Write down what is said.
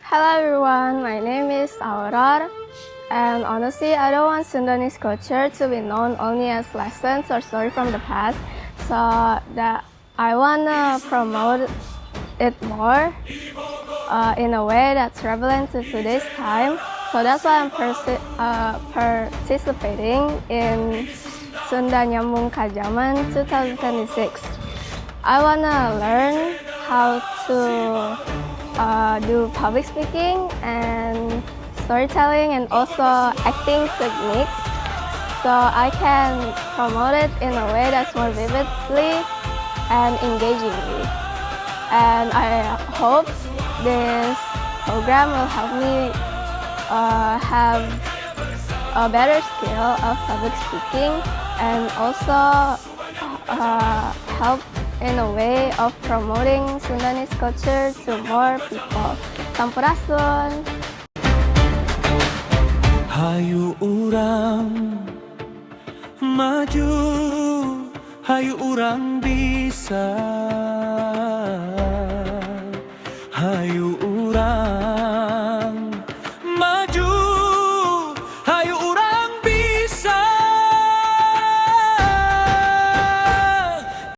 Hello everyone, my name is Aurore, and honestly I don't want Sundanese culture to be known only as lessons or story from the past, so that I wanna promote it more in a way that's relevant to today's time. So that's why I'm participating in Sunda Nyambung Ka Jaman 2026. I wanna learn how to do public speaking and storytelling and also acting techniques, so I can promote it in a way that's more vividly and engagingly. And I hope this program will help me have a better skill of public speaking and also help in a way of promoting Sundanese culture to more people. Sampurasun. Hayu urang maju, hayu urang bisa